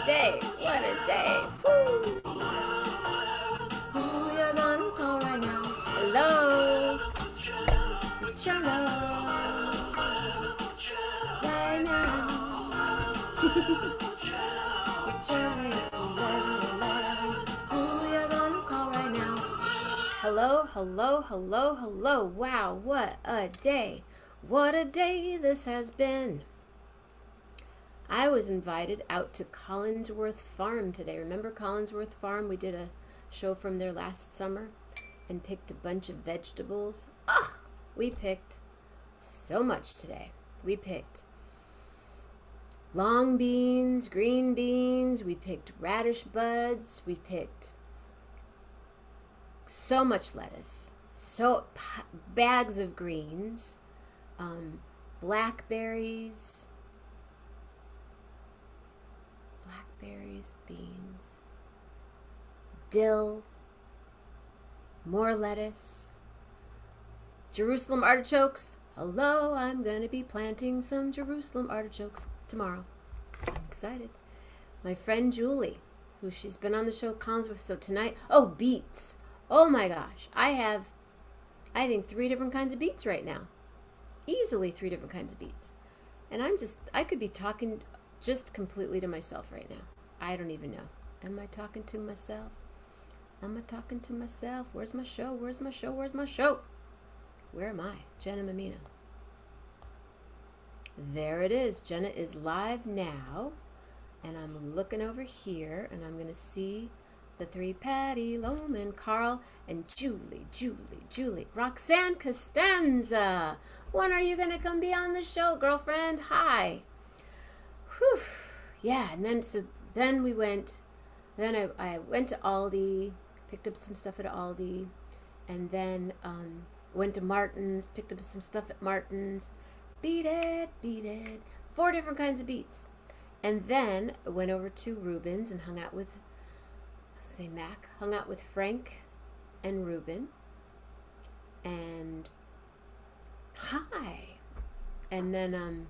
day. What a day. Woo. Who you gonna call right now? Hello. Jenna. Right now. Who you gonna call right now? Hello, hello, hello, hello. Wow, what a day. What a day this has been. I was invited out to Collinsworth Farm today. Remember Collinsworth Farm? We did a show from there last summer and picked a bunch of vegetables. We picked so much today. We picked long beans, green beans. We picked radish buds. We picked so much lettuce. Bags of greens, blackberries, beans, dill, more lettuce, Jerusalem artichokes. Hello, I'm going to be planting some Jerusalem artichokes tomorrow. I'm excited. My friend Julie, who she's been on the show Collinsworth, so tonight, beets. Oh my gosh, I think 3 different kinds of beets right now. Easily 3 different kinds of beets. And I could be talking just completely to myself right now. I don't even know. Am I talking to myself? Am I talking to myself? Where's my show? Where's my show? Where's my show? Where am I? Jenna Mammina. There it is. Jenna is live now. And I'm looking over here and I'm going to see the 3 Patty, Loman, Carl, and Julie. Roxanne Costanza. When are you going to come be on the show, girlfriend? Hi. Whew. Yeah, and then I went to Aldi, picked up some stuff at Aldi, and then went to Martin's, picked up some stuff at Martin's. Beat it. 4 different kinds of beets. And then I went over to Ruben's and hung out with Frank and Ruben. And hi. And then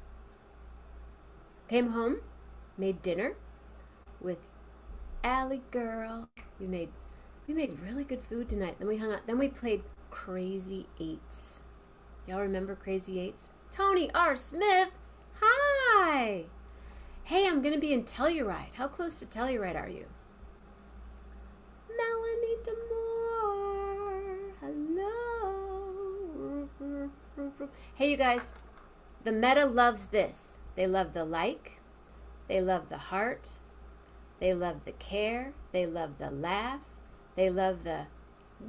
came home, made dinner with Allie girl. We made really good food tonight. Then we hung out. Then we played Crazy Eights. Y'all remember Crazy Eights? Tony R. Smith. Hi. Hey, I'm going to be in Telluride. How close to Telluride are you? Melanie Demore. Hello. Hey, you guys. The meta loves this. They love the like. They love the heart. They love the care. They love the laugh. They love the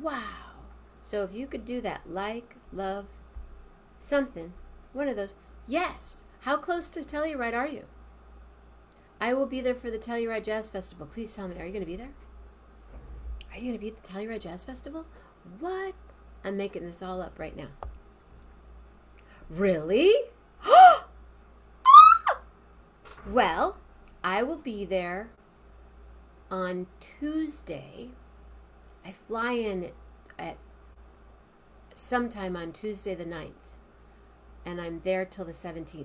wow. So if you could do that, like, love, something, one of those. Yes. How close to Telluride are you? I will be there for the Telluride Jazz Festival. Please tell me, are you going to be there? Are you going to be at the Telluride Jazz Festival? What? I'm making this all up right now. Really? Well, I will be there on Tuesday. I fly in at sometime on Tuesday the 9th, and I'm there till the 17th.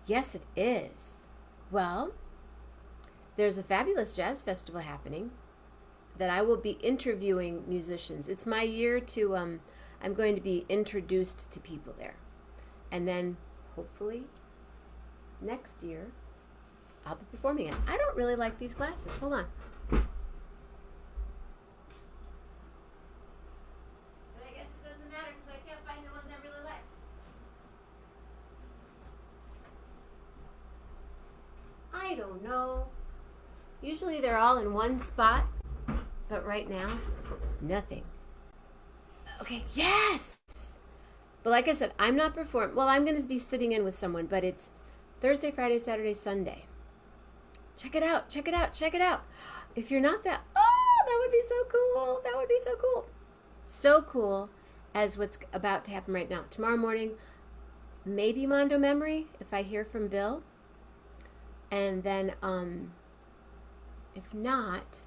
Yes, it is. Well, there's a fabulous jazz festival happening that I will be interviewing musicians. It's my year to, I'm going to be introduced to people there. And then, hopefully, next year, I'll be performing it. I don't really like these glasses. Hold on. But I guess it doesn't matter because I can't find the ones I really like. I don't know. Usually they're all in one spot, but right now, nothing. Okay, yes! But like I said, I'm not performing. Well, I'm going to be sitting in with someone, but it's Thursday, Friday, Saturday, Sunday. Check it out. If you're not that would be so cool. That would be so cool. So cool as what's about to happen right now. Tomorrow morning, maybe Mondo Memory, if I hear from Bill. And then, if not,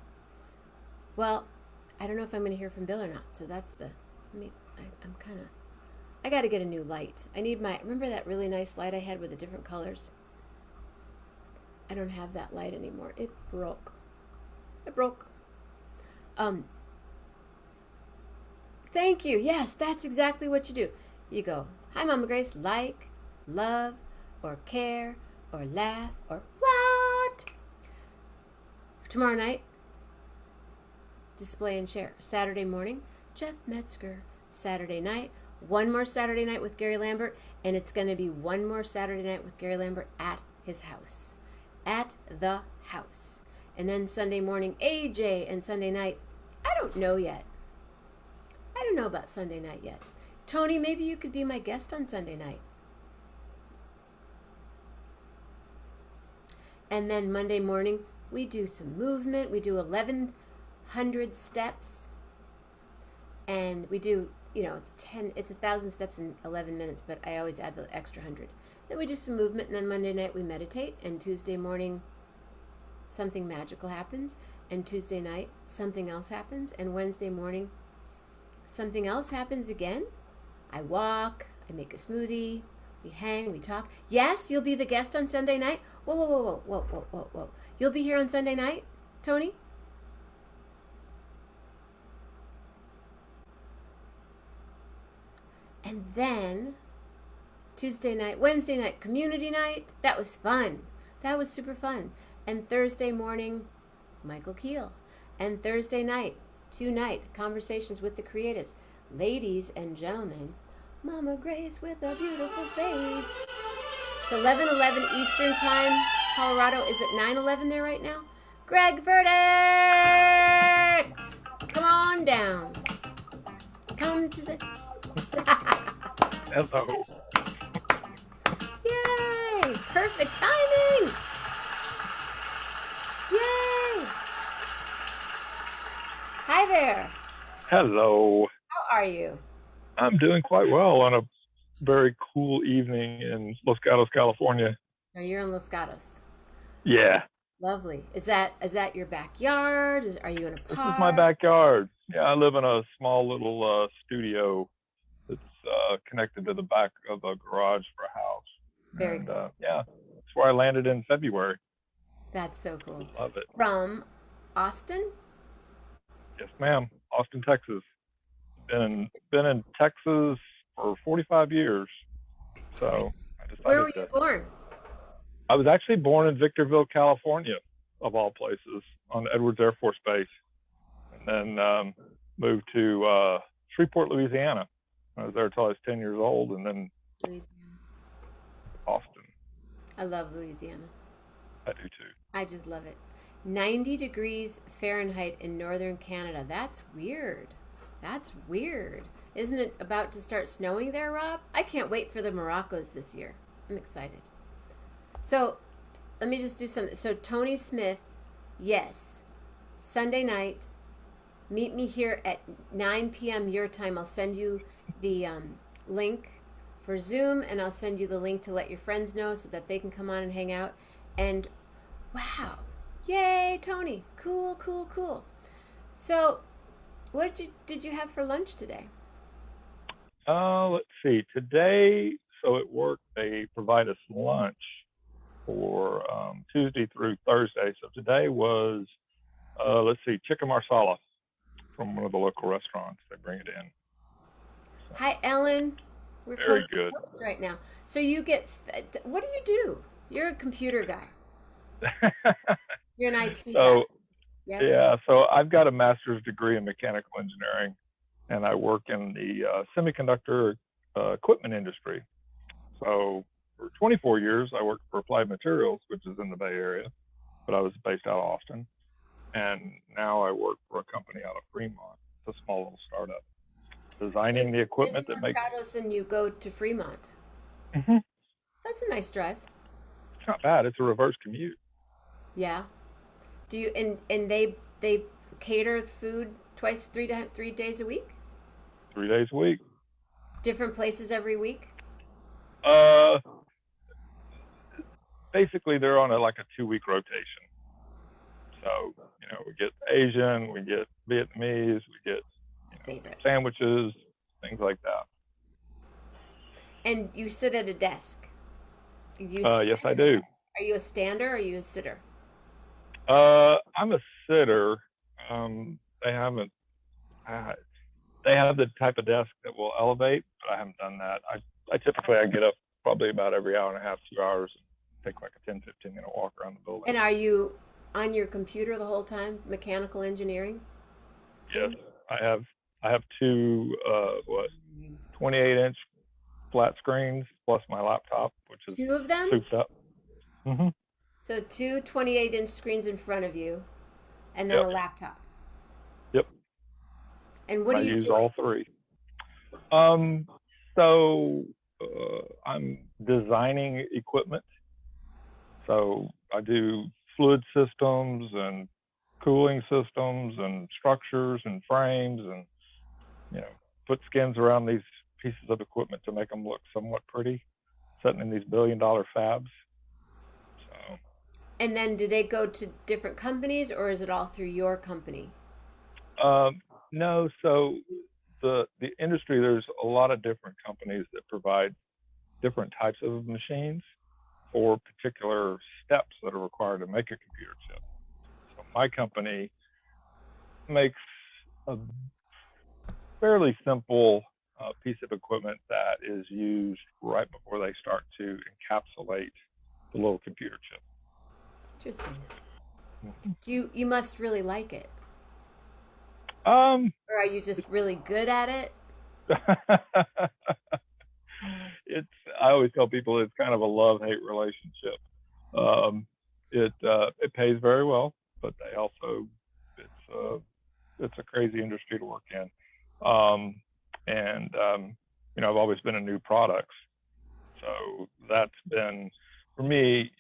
well, I don't know if I'm going to hear from Bill or not. So that's I got to get a new light. I need remember that really nice light I had with the different colors? I don't have that light anymore. It broke. It broke. Um, Thank you. Yes, that's exactly what you do. You go, hi, Mama Grace, like, love, or care, or laugh, or what? Tomorrow night, display and share. Saturday morning, Jeff Metzger. Saturday night, one more Saturday night with Gary Lambert, and it's going to be one more Saturday night with Gary Lambert at his house. At the house. And then Sunday morning, AJ, and Sunday night, I don't know yet. I don't know about Sunday night yet. Tony, maybe you could be my guest on Sunday night. And then Monday morning, we do some movement. We do 1,100 steps. And we do, it's 1,000 steps in 11 minutes, but I always add the extra 100. Then we do some movement, and then Monday night we meditate. And Tuesday morning, something magical happens. And Tuesday night, something else happens. And Wednesday morning, something else happens again. I walk, I make a smoothie, we hang, we talk. Yes, you'll be the guest on Sunday night. Whoa, whoa, whoa, whoa, whoa, whoa, whoa. You'll be here on Sunday night, Tony? And then Tuesday night, Wednesday night, community night. That was fun. That was super fun. And Thursday morning, Michael Keel. And Thursday night, tonight, conversations with the creatives. Ladies and gentlemen, Mama Grace with a beautiful face. It's 11:11 Eastern Time, Colorado. Is it 9:11 there right now? Greg Verdict! Come on down. Come to the... Hello. Yay! Perfect timing! Yay! Hi there. Hello. How are you? I'm doing quite well on a very cool evening in Los Gatos, California. Oh, you're in Los Gatos. Yeah. Lovely. Is that your backyard? Are you in a This park? is my backyard. Yeah, I live in a small little studio that's connected to the back of a garage for a house. Very cool. Yeah, that's where I landed in February. That's so cool. Love it. From Austin? Yes, ma'am. Austin, Texas. Been in Texas for 45 years. So I decided Where were you born? I was actually born in Victorville, California, of all places, on Edwards Air Force Base, and then moved to Shreveport, Louisiana. I was there until I was 10 years old, and then Louisiana. Austin. I love Louisiana. I do too. I just love it. 90 degrees Fahrenheit in northern Canada. That's weird. That's weird. Isn't it about to start snowing there, Rob? I can't wait for the Moroccos this year. I'm excited. So, let me just do something. So, Tony Smith, yes. Sunday night, meet me here at 9 p.m. your time. I'll send you the link for Zoom, and I'll send you the link to let your friends know so that they can come on and hang out. And, wow. Yay, Tony. Cool, cool, cool. So, what did you have for lunch today? Let's see. Today, so at work, they provide us lunch for Tuesday through Thursday. So today was, let's see, chicken marsala from one of the local restaurants. They bring it in. So, hi, Ellen. We're very close good. to post right now. So you get, what do you do? You're a computer guy. You're an IT guy. Yes? Yeah, so I've got a master's degree in mechanical engineering, and I work in the semiconductor equipment industry. So for 24 years, I worked for Applied Materials, which is in the Bay Area, but I was based out of Austin. And now I work for a company out of Fremont. It's a small little startup, designing the equipment that makes. You live in Los Gatos and you go to Fremont. Mm-hmm. That's a nice drive. It's not bad. It's a reverse commute. Yeah. Do you and they cater food three days a week? 3 days a week. Different places every week? Basically they're on like a 2-week rotation. So, we get Asian, we get Vietnamese, we get sandwiches, things like that. And you sit at a desk? Yes, I do. Are you a stander or are you a sitter? I'm a sitter. They haven't. Uh, they have the type of desk that will elevate, but I haven't done that. I typically I get up probably about every hour and a half, 2 hours, and take like a 10-15 minute walk around the building. And are you on your computer the whole time? Mechanical engineering Yes, thing? I have two 28-inch flat screens plus my laptop, which is Two of them? souped up. Hmm. So two 28-inch screens in front of you and then Yep, a laptop. yep. And what And are I you use doing? all three. Um, so I'm designing equipment. So I do fluid systems and cooling systems and structures and frames and you know put skins around these pieces of equipment to make them look somewhat pretty, sitting in these billion-dollar fabs. So And then do they go to different companies or is it all through your company? no, so the industry, there's a lot of different companies that provide different types of machines for particular steps that are required to make a computer chip. So my company makes a fairly simple piece of equipment that is used right before they start to encapsulate the little computer chip. Interesting. So, You must really like it. um, Or are you just really good at it? it's I always tell people it's kind of a love hate relationship. Um, it pays very well, but they also it's it's a crazy industry to work in. Um, and I've always been in new products, so that's been for me.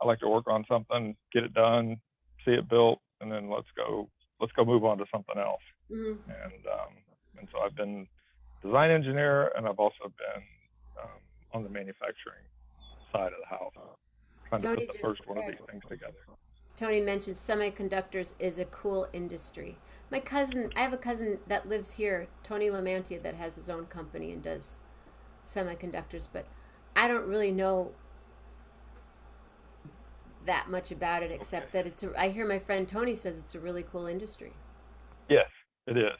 I like to work on something, get it done, see it built, and then let's go move on to something else. Hmm. And so I've been design engineer, and I've also been um, on the manufacturing side of the house, trying to put Tony the just first one of these things together. Tony mentioned semiconductors is a cool industry. I have a cousin that lives here, Tony Lamantia, that has his own company and does semiconductors, but I don't really know that much about it Okay. except that I hear my friend Tony says it's a really cool industry. Yes, it is.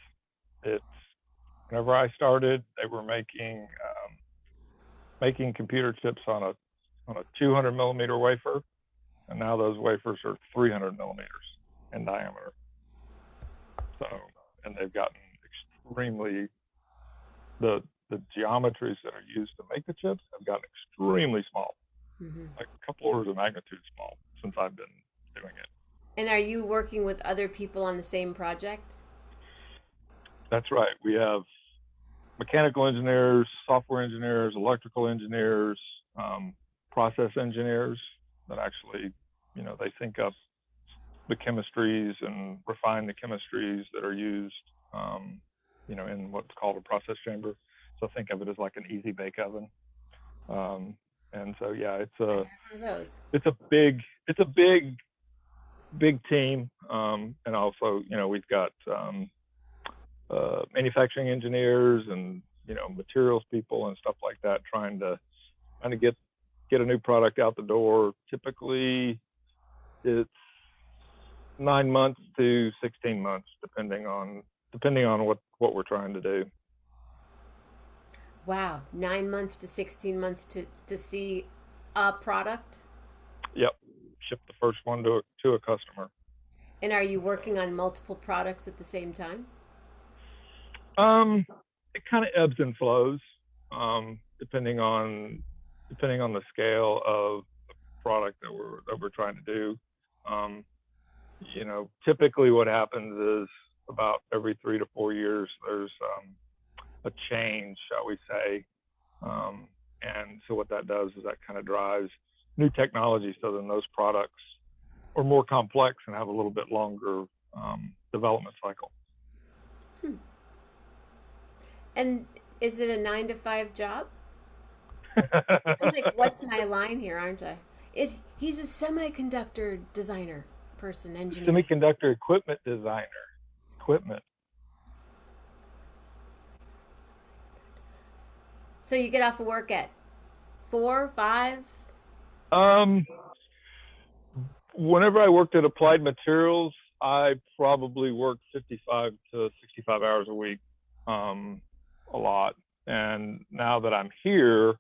It's whenever I started, they were making computer chips on a 200 millimeter wafer, and now those wafers are 300 millimeters in diameter. So, and they've gotten extremely the geometries that are used to make the chips have gotten extremely small, Hmm. like a couple orders of magnitude small since I've been doing it. And are you working with other people on the same project? That's right. We have mechanical engineers, software engineers, electrical engineers, um, process engineers that actually, they think up the chemistries and refine the chemistries that are used, in what's called a process chamber. So think of it as like an easy bake oven. Um, and so yeah, I have one of those. it's a big big team. And also, we've got manufacturing engineers and materials people and stuff like that, trying to get a new product out the door. Typically, it's 9 months to 16 months, depending on what we're trying to do. Wow, 9 months to 16 months to see a product. Yep, ship the first one to a customer. And are you working So, on multiple products at the same time? it kind of ebbs and flows, depending on the scale of product that we're trying to do. Um, typically what happens is about every 3 to 4 years, there's a change, shall we say. And so what that does is that kind of drives new technology, so then those products are more complex and have a little bit longer development cycle. Hmm. And is it a 9 to 5 job? I'm like, what's my line here, aren't I? He's a semiconductor designer, person, engineer. Semiconductor equipment designer. Equipment. So you get off of work at 4, 5. Um, Whenever I worked at Applied Materials, I probably worked 55 to 65 hours a week, a lot. And now that I'm here,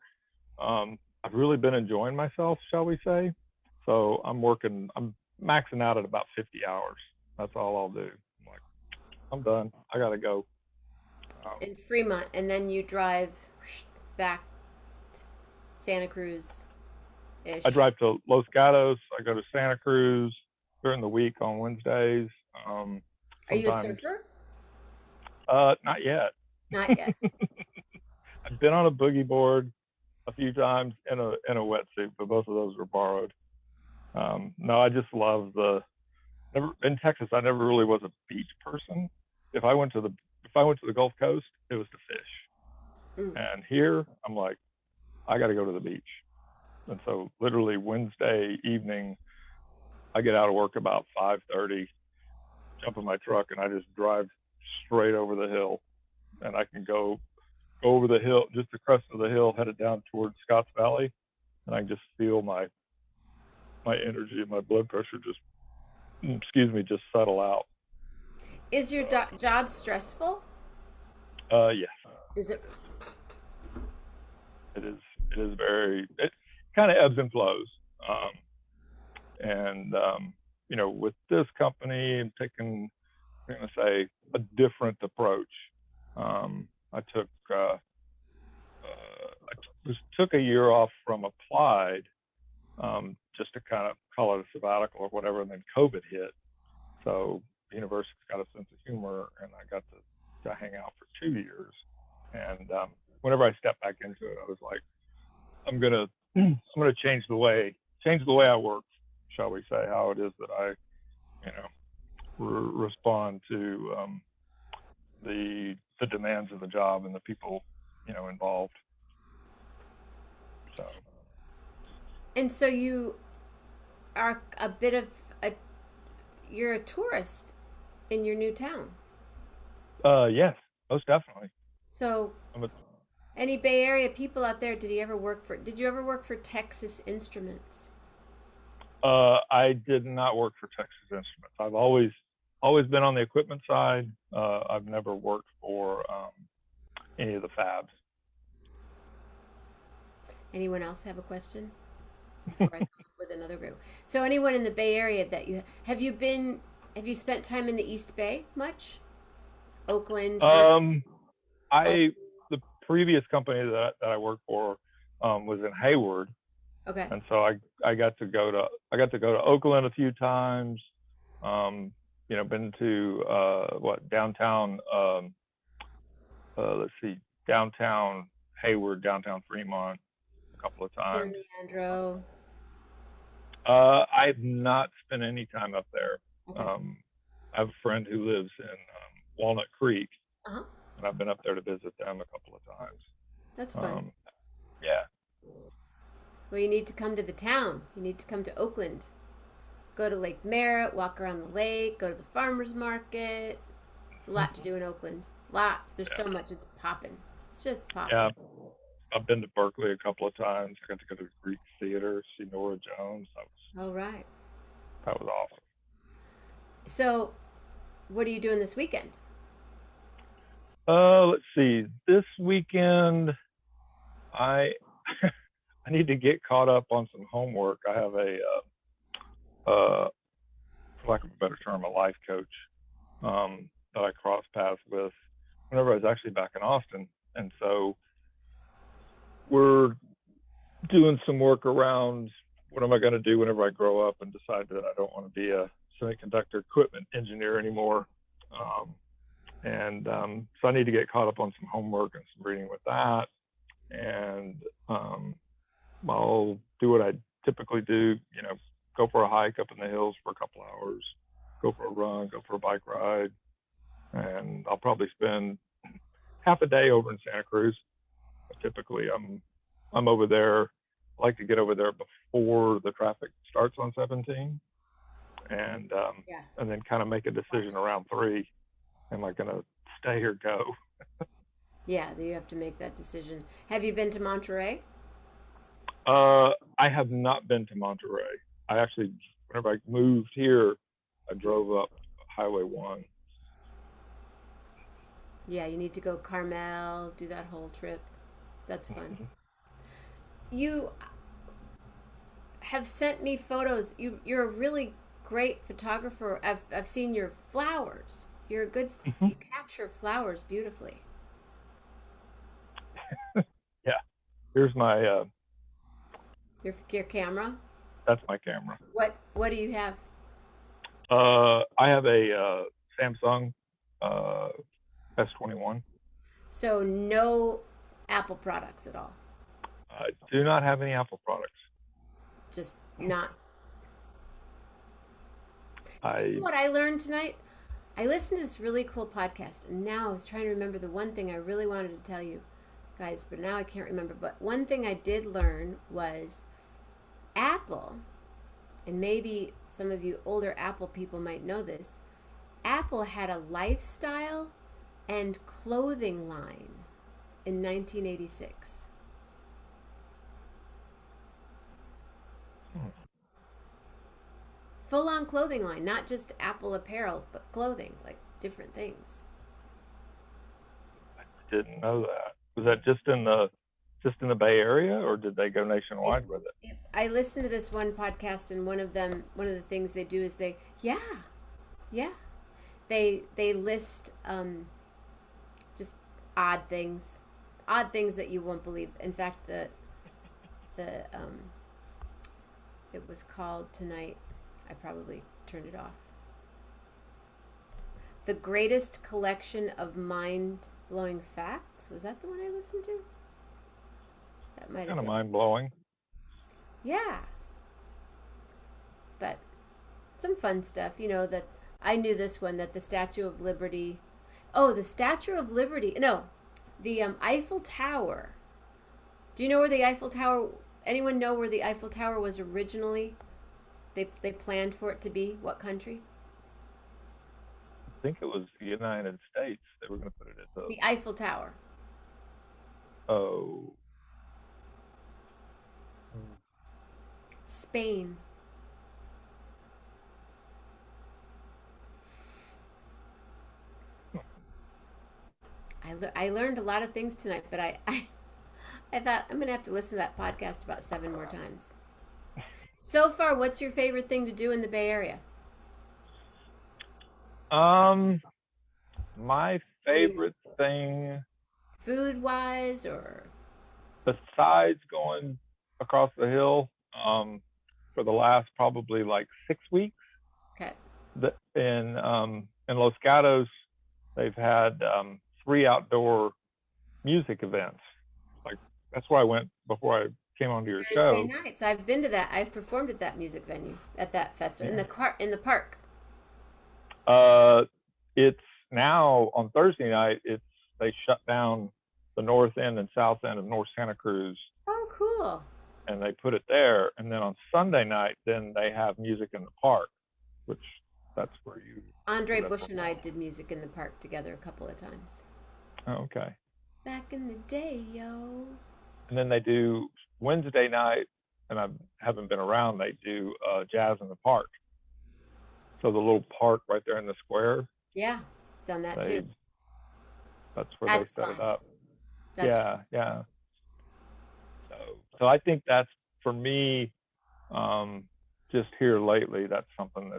I've really been enjoying myself, shall we say. So I'm maxing out at about 50 hours. That's all I'll do. I'm like, I'm done. I got to go. In Fremont, and then you drive back to Santa Cruz I ish. drive to Los Gatos. I go to Santa Cruz during the week on Wednesdays. Are you a Sometimes, surfer? not yet. Not yet. I've been on a boogie board a few times in a wetsuit, but both of those were borrowed. No, I just love never in Texas. I never really was a beach person. If I went to the Gulf Coast, it was to fish. Mm. And here, I'm like, I got to go to the beach. And so, literally Wednesday evening, I get out of work about 5:30, jump in my truck, and I just drive straight over the hill. And I can go over the hill, just the crest of the hill, headed down towards Scotts Valley, and I can just feel my energy and my blood pressure just settle out. Is your job stressful? Yes, Is it? it is. It is very. It kind of ebbs and flows, and with this company, I'm taking, I'm going to say, a different approach. I took a year off from Applied, just to kind of call it a sabbatical or whatever, and then COVID hit. So the university's got a sense of humor, and I got to hang out for 2 years. And whenever I stepped back into it, I was like, I'm gonna change the way I work, shall we say, how it is that I, respond to the demands of the job and the people, involved. So. And so you are a bit of a you're a tourist in your new town. Yes, most definitely. So any Bay Area people out there, did you ever work for Texas Instruments? I did not work for Texas Instruments. I've always been on the equipment side. I've never worked for any of the fabs. Anyone else have a question before I come up with another group? So anyone in the Bay Area that have you spent time in the East Bay much? Oakland, I the previous company that I worked for was in Hayward, okay. and so I got to go to Oakland a few times. Been to downtown. Let's see, downtown Hayward, downtown Fremont, a couple of San times. Leandro. I've not spent any time up there. Okay. I have a friend who lives in Walnut Creek, Uh-huh. and I've been up there to visit them a couple of times. That's fun. Yeah. Well, you need to come to the town. You need to come to Oakland. Go to Lake Merritt, walk around the lake, go to the farmer's market. There's a lot to do in Oakland. Lots. There's so much. It's popping. It's just popping. Yeah. I've been to Berkeley a couple of times. I got to go to the Greek Theater, see Nora Jones. All right. That was awesome. So, what are you doing this weekend? Let's see. This weekend, I I need to get caught up on some homework. I have for lack of a better term, a life coach that I crossed paths with whenever I was actually back in Austin, and so we're doing some work around what am I going to do whenever I grow up and decide that I don't want to be a semiconductor equipment engineer anymore. So I need to get caught up on some homework and some reading with that. And I'll do what I typically do, go for a hike up in the hills for a couple hours, go for a run, go for a bike ride. And I'll probably spend half a day over in Santa Cruz. Typically, I'm over there. I like to get over there before the traffic starts on 17, and then kind of make a decision around 3. Am I going to stay or go? Yeah, you have to make that decision. Have you been to Monterey? I have not been to Monterey. I actually whenever I moved here, I drove up Highway 1. Yeah, you need to go Carmel, do that whole trip. That's fun. You have sent me photos. You're a really great photographer. I've seen your flowers. You're a good. You capture flowers beautifully. Yeah, here's my Your camera. that's my camera. What do you have? I have a Samsung uh, S21. So no Apple products at all. I do not have any Apple products. Just not. You know I what I learned tonight? I listened to this really cool podcast, and now I was trying to remember the one thing I really wanted to tell you guys, but now I can't remember. But one thing I did learn was Apple, and maybe some of you older Apple people might know this. Apple had a lifestyle and clothing line in 1986. Full on clothing line, not just Apple apparel, but clothing, like different things. didn't know that. Was that just in the Bay Area, or did they go nationwide with it? I listened to this one podcast, and one of the things they do is yeah, they list just odd things that you won't believe. In fact, the it was called tonight. I probably turned it off. The Greatest Collection of Mind-Blowing Facts. Was that the one I listened to? That might have Kind of been. mind blowing. Yeah. But some fun stuff, that I knew this one, that the Statue of Liberty. Oh, the Statue of Liberty. No, the Eiffel Tower. Do you know where the Eiffel Tower, anyone know where the Eiffel Tower was originally? They planned for it to be what country? I think it was the United States. They were going to put it at The Eiffel Tower. oh Spain. I learned a lot of things tonight, but I thought I'm going to have to listen to that podcast about 7 more times. So far, what's your favorite thing to do in the Bay Area? My favorite thing, Food-wise, or? besides going across the hill, for the last probably like 6 weeks, Okay. In Los Gatos, they've had 3 outdoor music events. Like, that's where I went before I came onto your Thursday show. nights. I've been to that. I've performed at that music venue, at that festival, in the park. It's now on Thursday night. They shut down the north end and south end of North Santa Cruz, Oh, cool. and they put it there. And then on Sunday night, then they have music in the park, which that's where you. Andre Bush and I did music in the park together a couple of times. Oh, okay. Back in the day, yo. And then they do Wednesday night, and I haven't been around. They do jazz in the park. So the little park right there in the square. Yeah, done that too. That's where That's they set fun. it up. That's Yeah, fun. yeah. So I think that's, for me, just here lately, that's something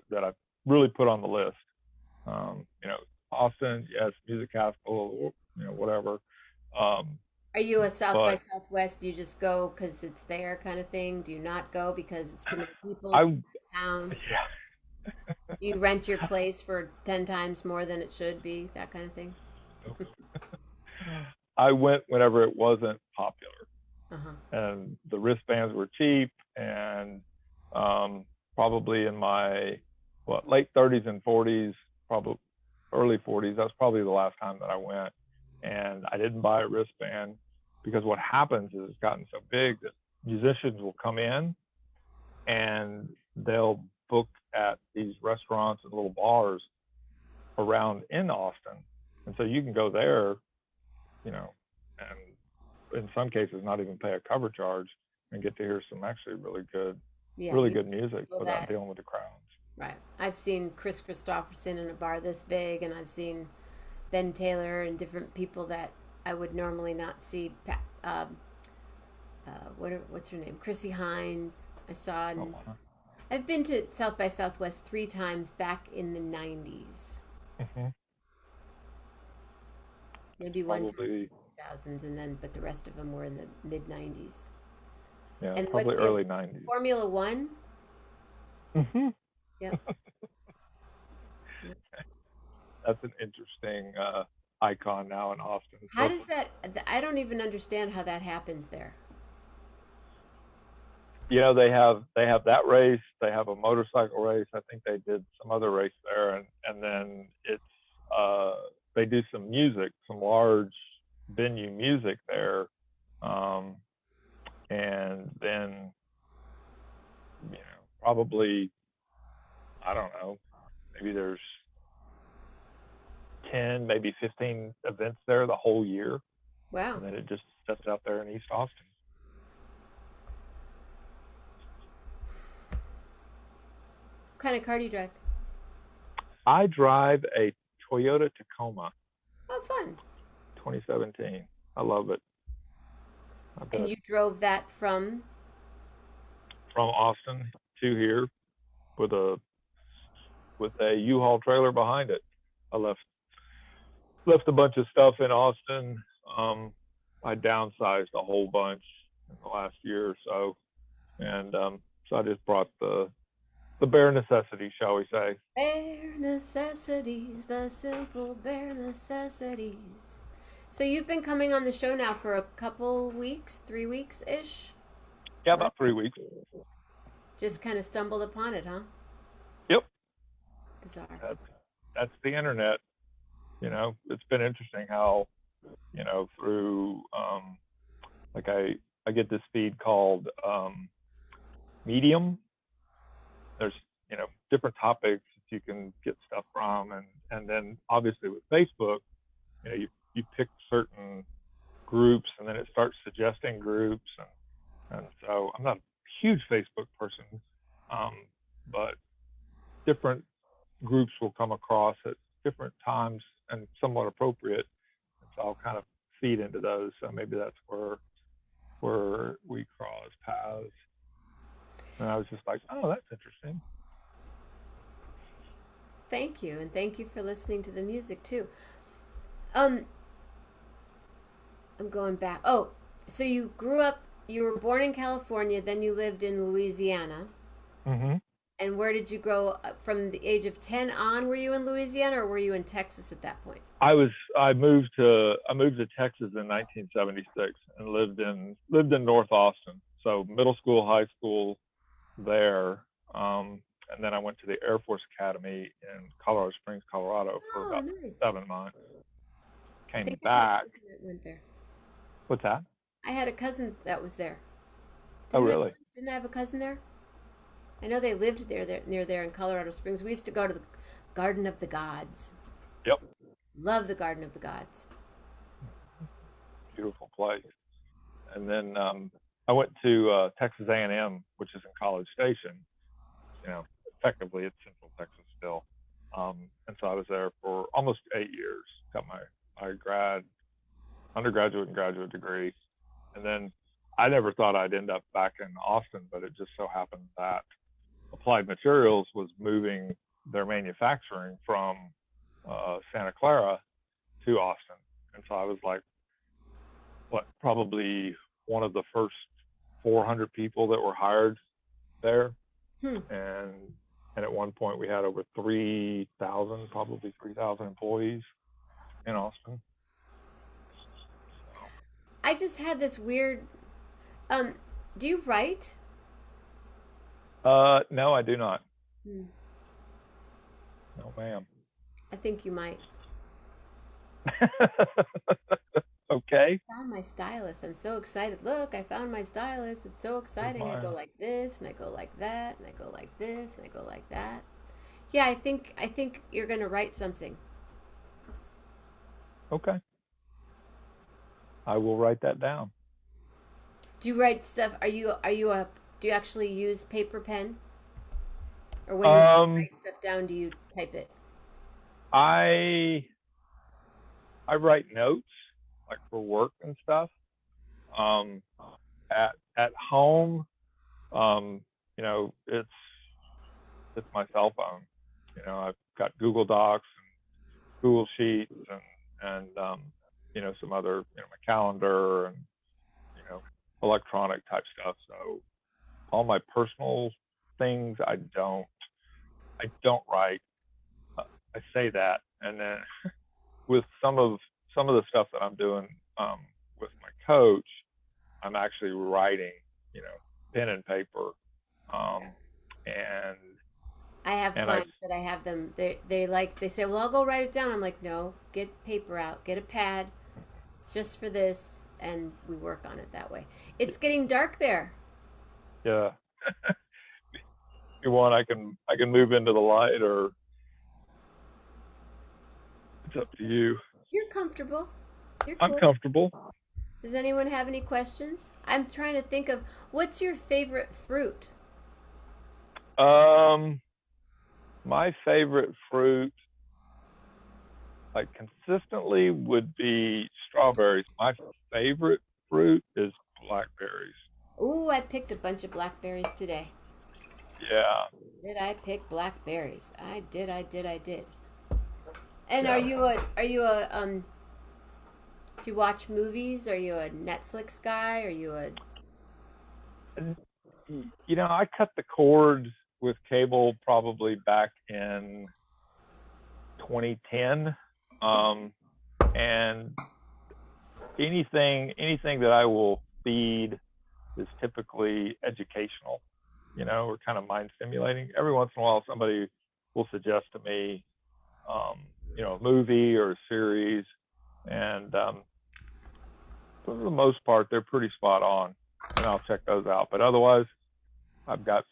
that I've really put on the list. Austin, yes, music capital, whatever. Are you a South by But Southwest? Do you just go because it's there kind of thing? Do you not go because it's too many people, I too much town? yeah. Do you rent your place for 10 times more than it should be? That kind of thing? I went whenever it wasn't popular, Uh-huh. and the wristbands were cheap, and probably in my late 30s and 40s, probably early 40s. That's probably the last time that I went, and I didn't buy a wristband because what happens is it's gotten so big that musicians will come in and they'll book at these restaurants and little bars around in Austin, and so you can go there, and in some cases not even pay a cover charge and get to hear some actually really good Yeah, really you good get music people without that, dealing with the crowds. right. I've seen Kris Kristofferson in a bar this big, and I've seen Ben Taylor and different people that I would normally not see. What's her name? Chrissy Hine. I saw. Oh, And wow. I've been to South by Southwest 3 times back in the '90s. Hmm. Maybe one time in Probably, the 2000s, and then but the rest of them were in the mid '90s. yeah, And what's probably the other? early 90s. Formula One. Hmm. Yep. Yep. That's an interesting icon now in Austin. How So, does that? I don't even understand how that happens there. they have that race. They have a motorcycle race. I think they did some other race there, and then it's uh, they do some music, some large venue music there, um, and then probably, I don't know, maybe there's 10, maybe 15 events there the whole year, Wow. and then it just sets out there in East Austin. What kind of car do you drive? I drive a Toyota Tacoma Oh, fun. 2017. I love it. I've And got you drove that from? from Austin to here with a U-Haul trailer behind it. I left a bunch of stuff in Austin. Um, I downsized a whole bunch in the last year or so, and so I just brought the bare necessities, shall we say? Bare necessities, the simple bare necessities. So you've been coming on the show now for a couple weeks, 3 weeks ish? Yeah, Month? about 3 weeks. Just kind of stumbled upon it, huh? Yep, Bizarre. that's the internet. It's been interesting how through like I get this feed called Medium. There's different topics that you can get stuff from, and then obviously with Facebook, you pick certain groups, and then it starts suggesting groups, and so I'm not a huge Facebook person, um, but different groups will come across at different times and somewhat appropriate, and so I'll kind of feed into those. So maybe that's where we cross paths. And I was just like, oh, that's interesting. Thank you, and thank you for listening to the music too. Um, I'm going back. Oh, so you grew up, you were born in California, then you lived in Louisiana. Hmm. And where did you grow up from the age of 10 on? Were you in Louisiana or were you in Texas at that point? I moved to Texas in 1976 and lived in North Austin. So middle school, high school there, and then I went to the Air Force Academy in Colorado Springs, Colorado for Oh, about nice. 7 months. I Came think I had a back. cousin that went there. What's that? I had a cousin that was there. Oh, Didn't I? really? Didn't I have a cousin there? I know they lived near there in Colorado Springs. We used to go to the Garden of the Gods. Yep. Love the Garden of the Gods. Beautiful place. And then I went to Texas A&M, which is in College Station. You know, Effectively it's Central Texas still. And so I was there for almost 8 years. Got my undergraduate and graduate degree, and then I never thought I'd end up back in Austin, but it just so happened that Applied Materials was moving their manufacturing from Santa Clara to Austin, and so I was like, probably one of the first 400 people that were hired there, Hmm. and at one point we had over 3,000, probably 3,000 employees in Austin. So, I just had this weird. Um, do you write? no, I do not. Hmm. No, ma'am. I think you might. Okay. Found my stylus. I'm so excited. Look, I found my stylus. It's so Here's exciting. I go mine. like this, and I go like that, and I go like this, and I go like that. Yeah, I think you're gonna write something. Okay. I will write that down. Do you write stuff? Are you a Do you actually use paper pen? Or when you Um, write stuff down, do you type it? I I write notes like for work and stuff. Um, at home, um, it's my cell phone. I've got Google Docs and Google Sheets and some other my calendar and you know electronic type stuff. So all my personal things, I don't write. I say that, and then with some of the stuff that I'm doing with my coach, I'm actually writing, pen and paper, Yeah. and I have and I clients that I have them. They say, "Well, I'll go write it down." I'm like, "No, get paper out, get a pad, just for this," and we work on it that way. It's getting dark there. yeah. If you want, I can move into the light, or it's up to you. You're comfortable. You're I'm cool. comfortable. Does anyone have any questions? I'm trying to think of what's your favorite fruit? Um, my favorite fruit, like consistently, would be strawberries. My favorite fruit is blackberries. Ooh, I picked a bunch of blackberries today. Yeah, Did I pick blackberries? I did, I did, I did. And yeah. do you watch movies? Are you a Netflix guy? Are you a And, I cut the cord with cable probably back in 2010. Um, and anything that I will feed is typically educational, or kind of mind stimulating. Every once in a while, somebody will suggest to me, a movie or a series, and for the most part, they're pretty spot on, and I'll check those out. But otherwise, I've got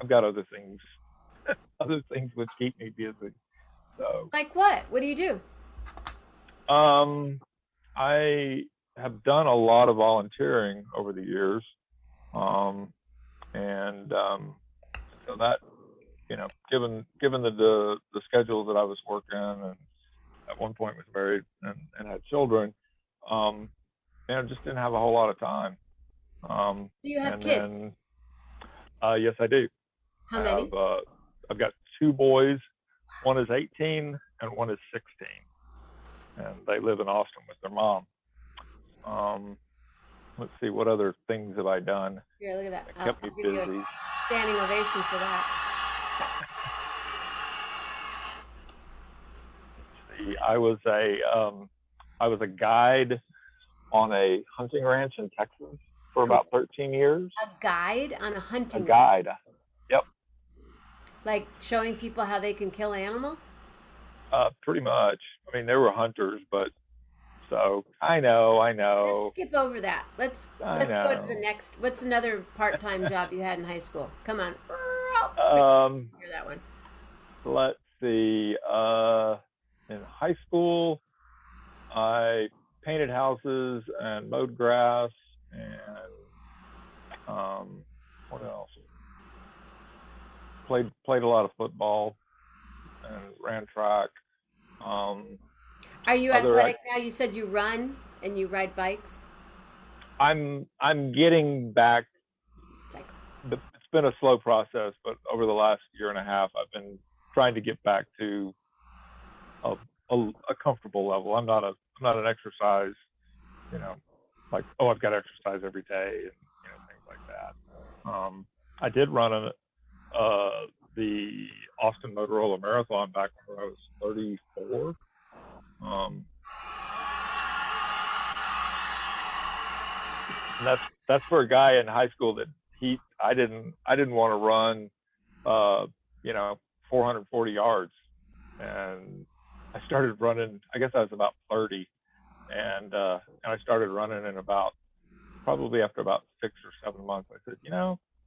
I've got other things which keep me busy. So, like what? What do you do? um, I have done a lot of volunteering over the years, and so that given the schedule that I was working, and at one point was married and had children, um, and I just didn't have a whole lot of time. Do you have And kids? then, yes, I do. How I many? have I've got two boys. One is 18 and one is 16, and they live in Austin with their mom. Um, let's see, what other things have I done Here, look at that. that I'll, kept me I'll give you a busy? standing ovation for that. See, I was a guide on a hunting ranch in Texas for Cool. about 13 years. A guide on a A hunting range, guide. Yep. like showing people how they can kill an animal. Pretty much. I mean, there were hunters, but so I Let's know, skip over that. I Let's go to the know. next. What's another part-time job you had in high school? Come on, quick, Um, hear that one. let's see. In high school, I painted houses and mowed grass, and what else? Played a lot of football and ran track. Um, Are you other athletic now? You said you run and you ride bikes. I'm getting back. Cycle. It's been a slow process, but over the last year and a half, I've been trying to get back to a, a comfortable level. I'm not an exercise, you know, like, oh, I've got to exercise every day, and things like that. I did run the Austin Motorola Marathon back when I was 34. Um, and that's for a guy in high school that I didn't want to run, uh, you know, 440 yards, and I started running. I guess I was about 30, and I started running in about probably after about 6 or 7 months. I said,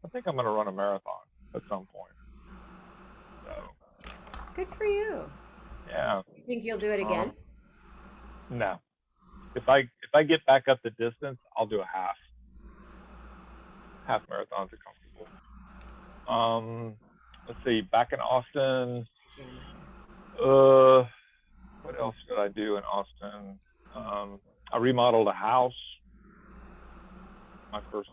I think I'm going to run a marathon at some point. So Good for you. yeah, You think you'll do it again? um, no, if I get back up the distance, I'll do a half. half marathons are comfortable. Let's see, back in Austin, uh, what else did I do in Austin? I remodeled a house. My first,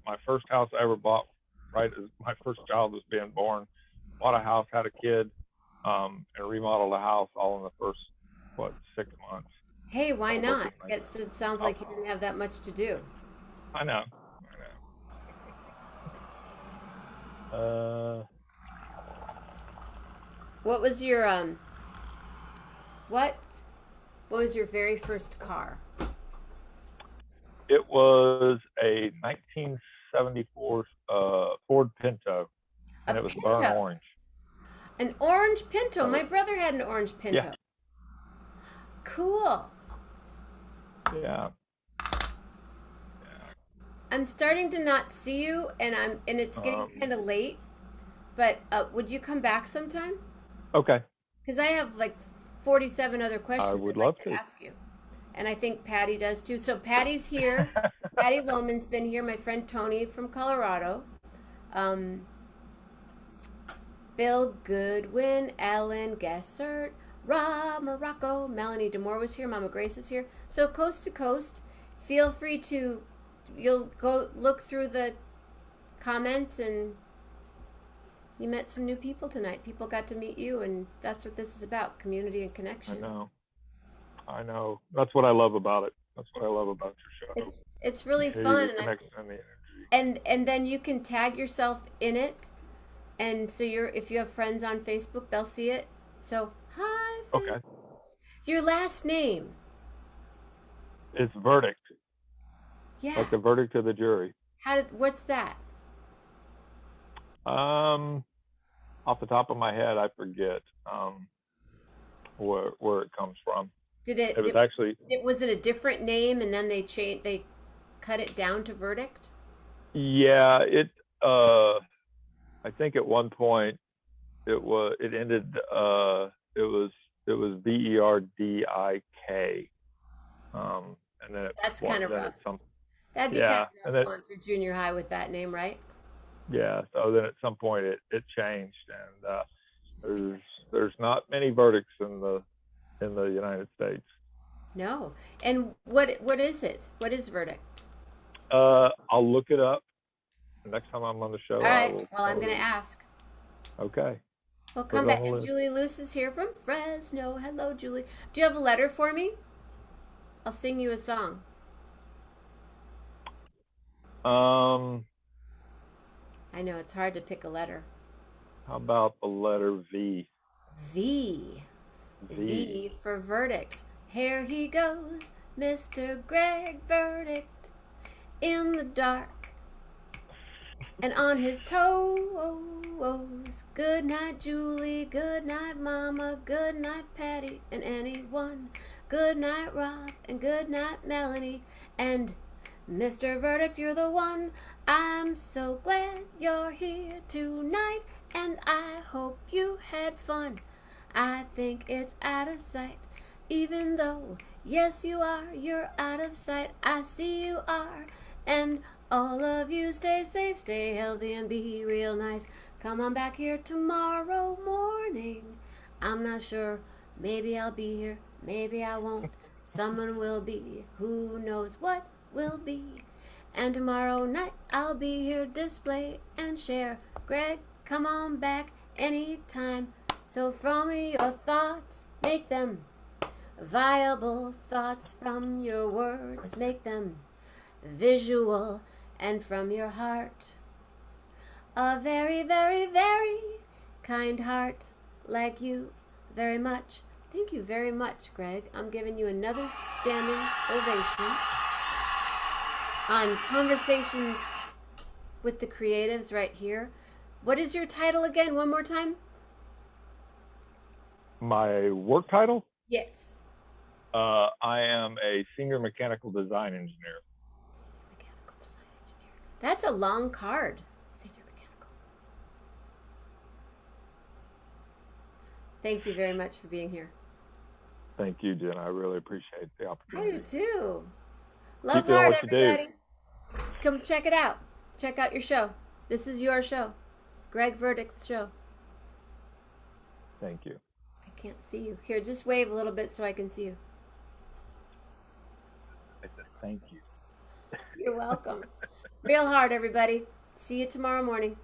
my first house I ever bought, right as my first child was being born. Bought a house, had a kid, and remodeled a house all in the first, 6 months. Hey, why So working not? my, It sounds oh, like you didn't have that much to do. I know, I know. What was your what what was your very first car? It was a 1974 Ford Pinto, A and it was burnt Pinto. orange. An orange Pinto. My So brother had an orange yeah, Pinto. Cool. yeah, I'm starting to not see you, and it's yeah. getting kind of late. But would you come back sometime? Okay, Because I have like 47 other I questions would I'd like love to to. ask you, and I think Patty does too. So Patty's here. Patty Lohman's been here. My friend Tony from Colorado. Um, Bill Goodwin, Ellen Gessert, Rob Morocco, Melanie Demore was here, Mama Grace was here. So coast to coast, feel free to, you'll go look through the comments, and you met some new people tonight. People got to meet you, and that's what this is about, community and I connection. know, I know. That's what I love about it. That's what I love about your show. It's really Community, fun, the connection, and the energy. and then you can tag yourself in it, and so if you have friends on Facebook, they'll see it. So hi, friends. Okay, Your last name. it's verdict, Yeah. like the verdict of the jury. What's that? Um, Off the top of my head, I forget where it comes from. Did It it, was did actually, it was it a different name and then they cut it down to verdict? yeah. I think at one point it ended. It was Verdik, and then That's kind of at rough. some, That'd be kind yeah, of and rough then going through junior high with that name, right? yeah. So then at some point it changed, and there's not many verdicts in the United States. No. And what is it? What is verdict? I'll look it up. Next time I'm on the show, All I right. will Well, I'm tell gonna you. ask. Okay. We'll Put come it on back. the And list. Julie Luce is here from Fresno. Hello, Julie. Do you have a letter for me? I'll sing you a song. Um, I know it's hard to pick a letter. how about the letter V? V. V. V for verdict. Here he goes, Mr. Greg Verdict, in the dark and on his toes. Good night, Julie. Good night, Mama. Good night, Patty, and anyone. Good night, Rob, and good night, Melanie. And Mr. Verdict, you're the one. I'm so glad you're here tonight, and I hope you had fun. I think it's out of sight, even though, yes, you are, you're out of sight. I see you are, and all of you stay safe, stay healthy, and be real nice. Come on back here tomorrow morning. I'm not sure, maybe I'll be here, maybe I won't. Someone will be, who knows what will be. And tomorrow night I'll be here, display and share. Greg, come on back anytime. So from your thoughts, make them viable thoughts. From your words, make them visual. And from your heart, a very, very, very kind heart, like you very much. Thank you very much, Greg. I'm giving you another standing ovation on Conversations with the Creatives right here. What is your title again? One more time? My work title? Yes. I am a senior mechanical design engineer. Mechanical design engineer. That's a long card. Senior mechanical. Thank you very much for being here. Thank you, Jen. I really appreciate the I opportunity. do too. Love Keep doing Heart, what you do. everybody. Come check it out. check out your show. This is your show. Greg Verdict's show. Thank you. I can't see you. Here, just wave a little bit so I can see you. I said thank you. You're welcome. Real hard, everybody. See you tomorrow morning.